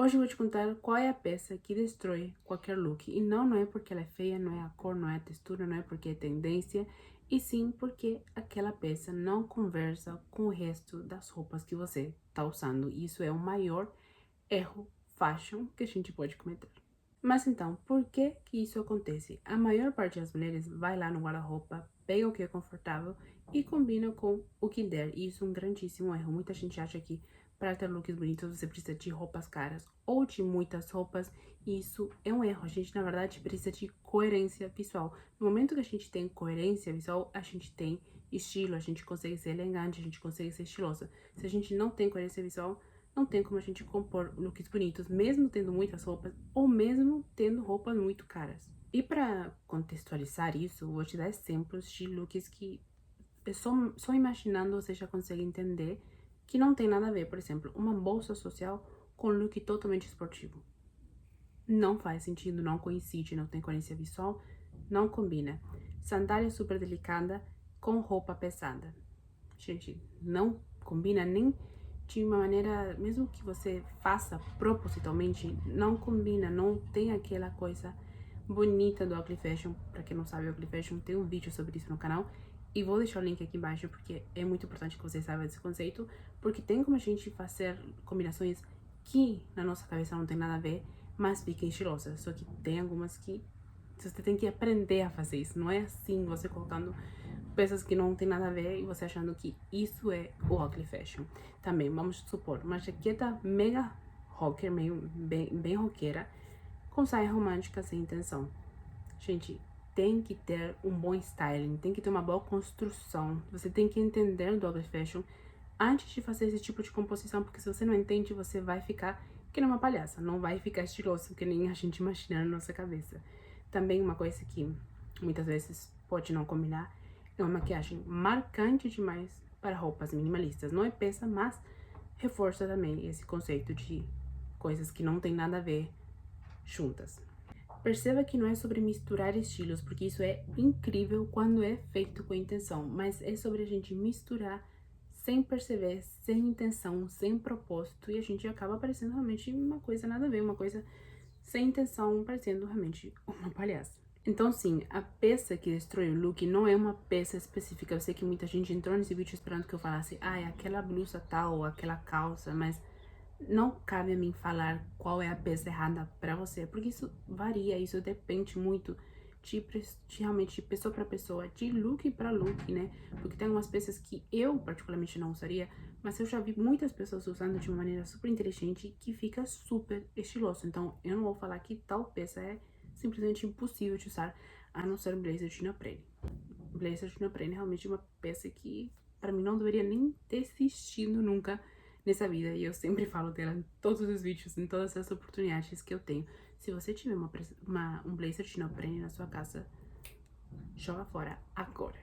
Hoje eu vou te contar qual é a peça que destrói qualquer look. E não é porque ela é feia, não é a cor, não é a textura, não é porque é tendência, e sim porque aquela peça não conversa com o resto das roupas que você tá usando. E isso é o maior erro fashion que a gente pode cometer. Mas então, por que que isso acontece? A maior parte das mulheres vai lá no guarda-roupa, pega o que é confortável e combina com o que der. E isso é um grandíssimo erro. Muita gente acha que para ter looks bonitos você precisa de roupas caras ou de muitas roupas. E isso é um erro. A gente, na verdade, precisa de coerência visual. No momento que a gente tem coerência visual, a gente tem estilo, a gente consegue ser elegante, a gente consegue ser estilosa. Se a gente não tem coerência visual, não tem como a gente compor looks bonitos, mesmo tendo muitas roupas ou mesmo tendo roupas muito caras. E para contextualizar isso, vou te dar exemplos de looks que só imaginando você já consegue entender que não tem nada a ver. Por exemplo, uma bolsa social com look totalmente esportivo. Não faz sentido, não coincide, não tem coerência visual, não combina. Sandália super delicada com roupa pesada. Gente, não combina nem de uma maneira, mesmo que você faça propositalmente, não combina, não tem aquela coisa bonita do ugly fashion. Pra quem não sabe, ugly fashion tem um vídeo sobre isso no canal e vou deixar o link aqui embaixo porque é muito importante que você saiba desse conceito, porque tem como a gente fazer combinações que na nossa cabeça não tem nada a ver, mas fiquem estilosas. Só que tem algumas que você tem que aprender a fazer isso, não é assim você colocando peças que não tem nada a ver e você achando que isso é o ugly fashion. Também, vamos supor, uma jaqueta mega rocker, meio bem roqueira, com saia romântica sem intenção. Gente, tem que ter um bom styling, tem que ter uma boa construção. Você tem que entender do ugly fashion antes de fazer esse tipo de composição, porque se você não entende, você vai ficar que nem uma palhaça, não vai ficar estiloso que nem a gente imagina na nossa cabeça. Também uma coisa que muitas vezes pode não combinar é uma maquiagem marcante demais para roupas minimalistas. Não é peça, mas reforça também esse conceito de coisas que não tem nada a ver juntas. Perceba que não é sobre misturar estilos, porque isso é incrível quando é feito com intenção, mas é sobre a gente misturar sem perceber, sem intenção, sem propósito, e a gente acaba parecendo realmente uma coisa nada a ver, uma coisa sem intenção, parecendo realmente uma palhaça. Então, sim, a peça que destrói o look não é uma peça específica. Eu sei que muita gente entrou nesse vídeo esperando que eu falasse, ah, é aquela blusa tal, ou aquela calça, mas não cabe a mim falar qual é a peça errada pra você, porque isso varia, isso depende muito de realmente de pessoa pra pessoa, de look pra look, né? Porque tem algumas peças que eu particularmente não usaria, mas eu já vi muitas pessoas usando de uma maneira super inteligente que fica super estiloso. Então eu não vou falar que tal peça é simplesmente impossível de usar, a não ser blazer de neoprene. Blazer de neoprene é realmente uma peça que pra mim não deveria nem ter existido nunca nessa vida, e eu sempre falo dela em todos os vídeos, em todas as oportunidades que eu tenho. Se você tiver um blazer de neoprene na sua casa, joga fora agora.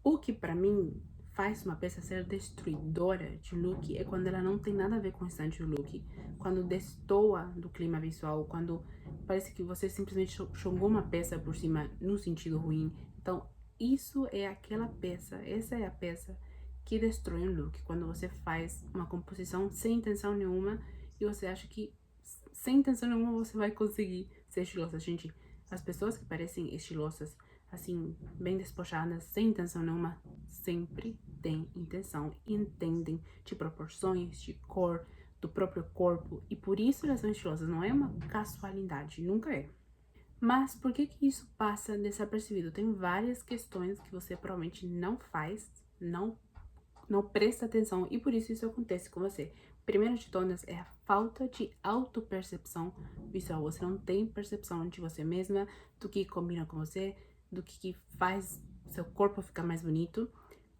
O que pra mim faz uma peça ser destruidora de look é quando ela não tem nada a ver com o restante do look, quando destoa do clima visual, quando parece que você simplesmente jogou uma peça por cima no sentido ruim. Então, isso é aquela peça, essa é a peça que destrói um look, quando você faz uma composição sem intenção nenhuma e você acha que sem intenção nenhuma você vai conseguir ser estilosa. Gente, as pessoas que parecem estilosas, assim, bem despojadas, sem intenção nenhuma, sempre têm intenção, entendem de proporções, de cor, do próprio corpo, e por isso elas são estilosas, não é uma casualidade, nunca é. Mas por que que isso passa desapercebido? Tem várias questões que você provavelmente não faz, não presta atenção, e por isso acontece com você. Primeiro de todas é a falta de autopercepção visual. Você não tem percepção de você mesma, do que combina com você, do que faz seu corpo ficar mais bonito.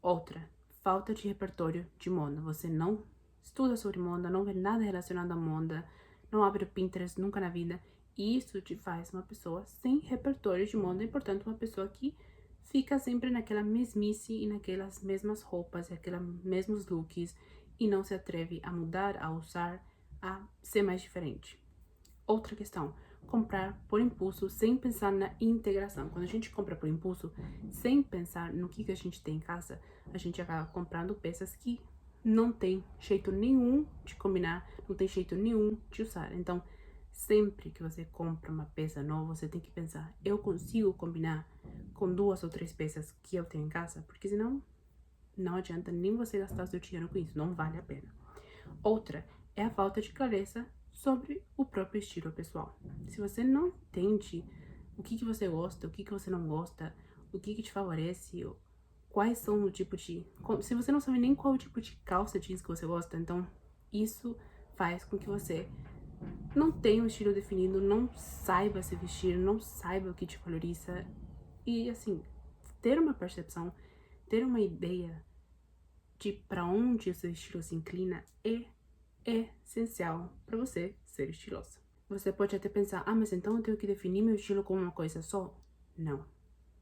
Outra, falta de repertório de moda. Você não estuda sobre moda, não vê nada relacionado à moda, não abre o Pinterest nunca na vida. E isso te faz uma pessoa sem repertório de moda e, portanto, uma pessoa que fica sempre naquela mesmice e naquelas mesmas roupas, aqueles mesmos looks, e não se atreve a mudar, a usar, a ser mais diferente. Outra questão, comprar por impulso sem pensar na integração. Quando a gente compra por impulso, sem pensar no que a gente tem em casa, a gente acaba comprando peças que não tem jeito nenhum de combinar, não tem jeito nenhum de usar. Então, sempre que você compra uma peça nova, você tem que pensar, eu consigo combinar com 2 ou 3 peças que eu tenho em casa? Porque senão, não adianta nem você gastar seu dinheiro com isso, não vale a pena. Outra é a falta de clareza sobre o próprio estilo pessoal. Se você não entende o que você gosta, o que você não gosta, o que te favorece, quais são o tipo de... Se você não sabe nem qual o tipo de calça jeans que você gosta, então isso faz com que você não tenha um estilo definido, não saiba se vestir, não saiba o que te valoriza. E assim, ter uma percepção, ter uma ideia de para onde o seu estilo se inclina é essencial para você ser estilosa. Você pode até pensar, ah, mas então eu tenho que definir meu estilo como uma coisa só? Não,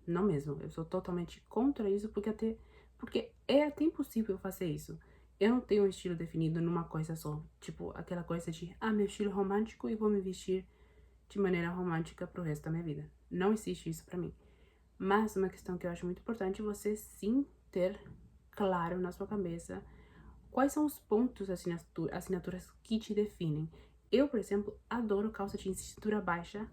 não mesmo. Eu sou totalmente contra isso, porque é até impossível fazer isso. Eu não tenho um estilo definido numa coisa só. Tipo, aquela coisa de, ah, meu estilo é romântico e vou me vestir de maneira romântica pro resto da minha vida. Não existe isso pra mim. Mas uma questão que eu acho muito importante é você sim ter claro na sua cabeça quais são os pontos, assinaturas que te definem. Eu, por exemplo, adoro calça jeans de cintura baixa,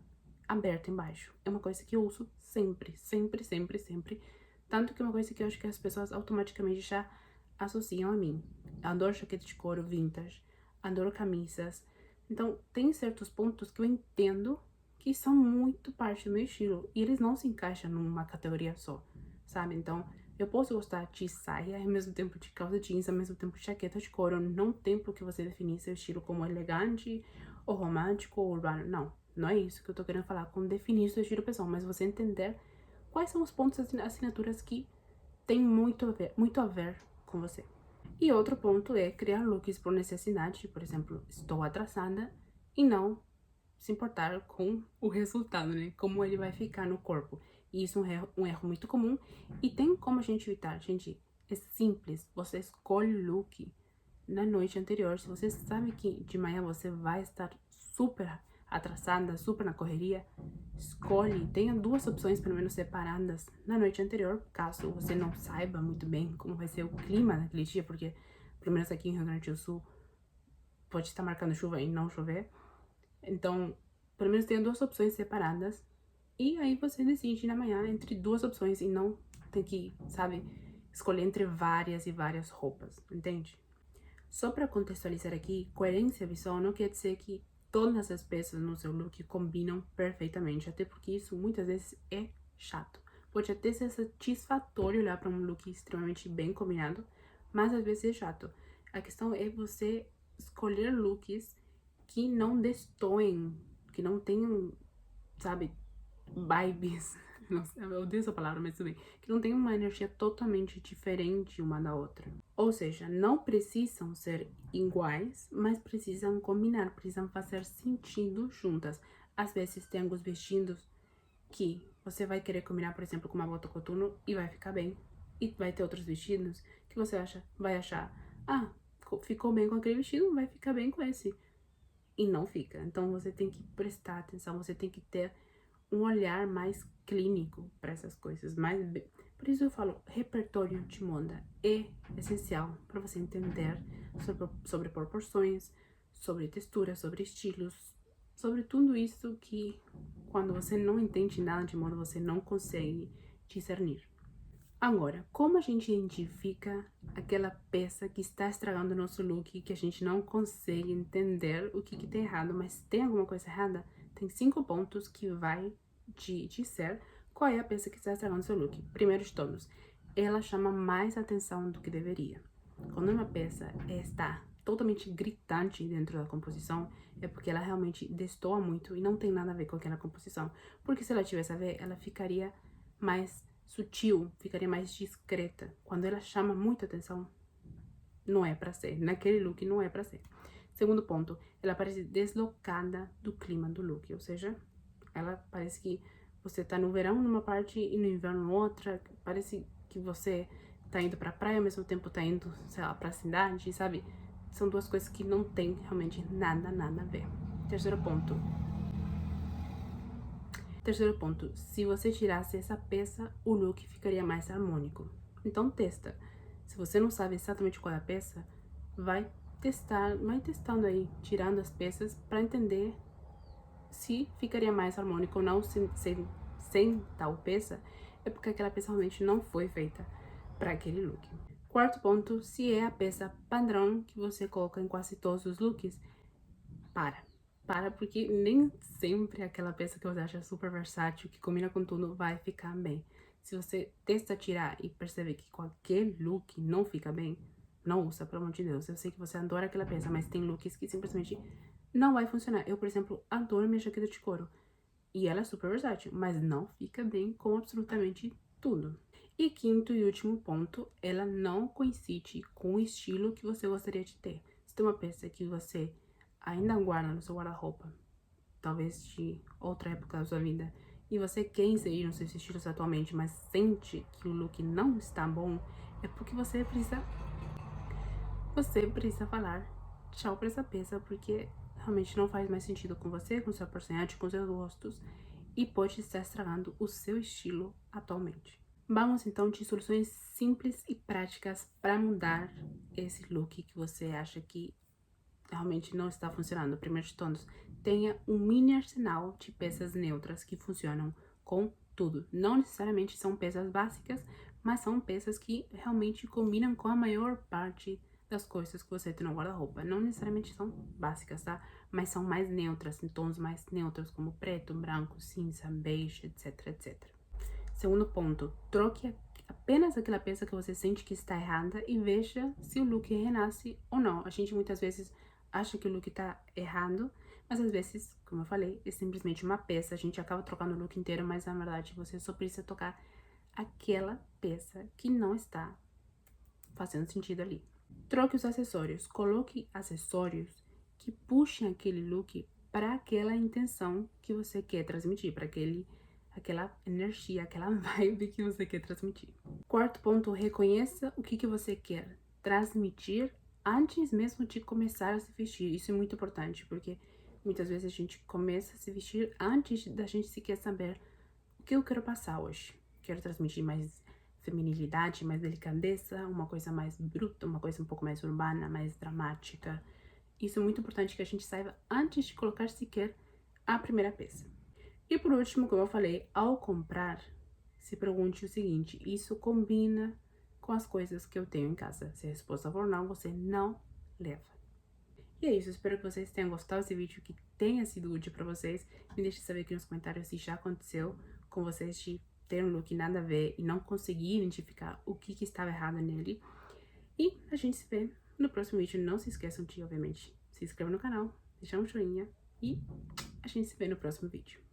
aberta embaixo. É uma coisa que eu uso sempre, sempre, sempre, sempre. Tanto que é uma coisa que eu acho que as pessoas automaticamente já associam a mim. Eu adoro jaqueta de couro vintage, adoro camisas. Então, tem certos pontos que eu entendo que são muito parte do meu estilo. E eles não se encaixam numa categoria só, sabe? Então, eu posso gostar de saia, ao mesmo tempo de calça jeans, ao mesmo tempo de jaqueta de couro. Não tem por que você definir seu estilo como elegante, ou romântico, ou urbano. Não, não é isso que eu tô querendo falar com definir seu estilo pessoal, mas você entender quais são os pontos, assinaturas que tem muito a ver com você. E outro ponto é criar looks por necessidade, por exemplo, estou atrasada e não se importar com o resultado, né? Como ele vai ficar no corpo. E isso é um erro muito comum e tem como a gente evitar. Gente, é simples. Você escolhe o look na noite anterior. Se você sabe que de manhã você vai estar super atrasada, super na correria, escolhe. Tenha 2 opções, pelo menos, separadas na noite anterior, caso você não saiba muito bem como vai ser o clima naquele dia, porque, pelo menos aqui em Rio Grande do Sul, pode estar marcando chuva e não chover. Então, pelo menos tenha 2 opções separadas. E aí você decide na manhã entre 2 opções e não tem que, sabe, escolher entre várias e várias roupas, entende? Só para contextualizar aqui, coerência visual não quer dizer que todas as peças no seu look combinam perfeitamente, até porque isso muitas vezes é chato. Pode até ser satisfatório olhar para um look extremamente bem combinado, mas às vezes é chato. A questão é você escolher looks que não destoem, que não tenham, sabe, vibes, não sei, eu odeio essa palavra, mas tudo bem, que não tenham uma energia totalmente diferente uma da outra. Ou seja, não precisam ser iguais, mas precisam combinar, precisam fazer sentido juntas. Às vezes tem alguns vestidos que você vai querer combinar, por exemplo, com uma bota coturno e vai ficar bem. E vai ter outros vestidos que você vai achar, ah, ficou bem com aquele vestido, vai ficar bem com esse. E não fica. Então você tem que prestar atenção, você tem que ter um olhar mais clínico para essas coisas. Por isso eu falo, repertório de moda é essencial para você entender sobre proporções, sobre textura, sobre estilos, sobre tudo isso que quando você não entende nada de moda, você não consegue discernir. Agora, como a gente identifica aquela peça que está estragando o nosso look, que a gente não consegue entender o que tá errado, mas tem alguma coisa errada? Tem 5 pontos que vai dizer qual é a peça que está estragando o seu look. Primeiro de todos, ela chama mais atenção do que deveria. Quando uma peça está totalmente gritante dentro da composição, é porque ela realmente destoa muito e não tem nada a ver com aquela composição. Porque se ela tivesse a ver, ela ficaria mais sutil, ficaria mais discreta. Quando ela chama muita atenção, não é pra ser. Naquele look não é pra ser. Segundo ponto, ela parece deslocada do clima do look, ou seja, ela parece que você tá no verão numa parte e no inverno outra, parece que você tá indo pra praia ao mesmo tempo tá indo, sei lá, pra cidade, sabe? São 2 coisas que não tem realmente nada a ver. Terceiro ponto, se você tirasse essa peça, o look ficaria mais harmônico. Então testa. Se você não sabe exatamente qual é a peça, vai testando aí, tirando as peças para entender se ficaria mais harmônico ou não sem tal peça, é porque aquela peça realmente não foi feita para aquele look. Quarto ponto, se é a peça padrão que você coloca em quase todos os looks, para, porque nem sempre aquela peça que você acha super versátil, que combina com tudo, vai ficar bem. Se você testa tirar e percebe que qualquer look não fica bem, não usa, pelo amor de Deus. Eu sei que você adora aquela peça, mas tem looks que simplesmente não vai funcionar. Eu, por exemplo, adoro minha jaqueta de couro. E ela é super versátil, mas não fica bem com absolutamente tudo. E quinto e último ponto, ela não coincide com o estilo que você gostaria de ter. Se tem uma peça que você ainda guarda no seu guarda-roupa, talvez de outra época da sua vida, e você quer inserir nos seus estilos atualmente, mas sente que o look não está bom, é porque você precisa falar tchau pra essa peça, porque realmente não faz mais sentido com você, com sua personalidade, com seus gostos, e pode estar estragando o seu estilo atualmente. Vamos então de soluções simples e práticas para mudar esse look que você acha que realmente não está funcionando. Primeiro de todos, tenha um mini arsenal de peças neutras que funcionam com tudo. Não necessariamente são peças básicas, mas são peças que realmente combinam com a maior parte das coisas que você tem no guarda-roupa. Não necessariamente são básicas, tá? Mas são mais neutras, em tons mais neutros, como preto, branco, cinza, beige, etc, etc. Segundo ponto, troque apenas aquela peça que você sente que está errada e veja se o look renasce ou não. A gente muitas vezes acha que o look tá errado, mas às vezes, como eu falei, é simplesmente uma peça. A gente acaba trocando o look inteiro, mas na verdade você só precisa tocar aquela peça que não está fazendo sentido ali. Troque os acessórios. Coloque acessórios que puxem aquele look para aquela intenção que você quer transmitir, para aquela energia, aquela vibe que você quer transmitir. Quarto ponto, reconheça o que você quer transmitir antes mesmo de começar a se vestir. Isso é muito importante, porque muitas vezes a gente começa a se vestir antes da gente sequer saber o que eu quero passar hoje. Quero transmitir mais feminilidade, mais delicadeza, uma coisa mais bruta, uma coisa um pouco mais urbana, mais dramática. Isso é muito importante que a gente saiba antes de colocar sequer a primeira peça. E por último, como eu falei, ao comprar, se pergunte o seguinte: isso combina com as coisas que eu tenho em casa? Se a resposta for não, você não leva. E é isso, espero que vocês tenham gostado desse vídeo, que tenha sido útil pra vocês. Me deixe saber aqui nos comentários se já aconteceu com vocês de ter um look nada a ver e não conseguir identificar o que estava errado nele. E a gente se vê no próximo vídeo. Não se esqueçam de, obviamente, se inscrever no canal, deixar um joinha e a gente se vê no próximo vídeo.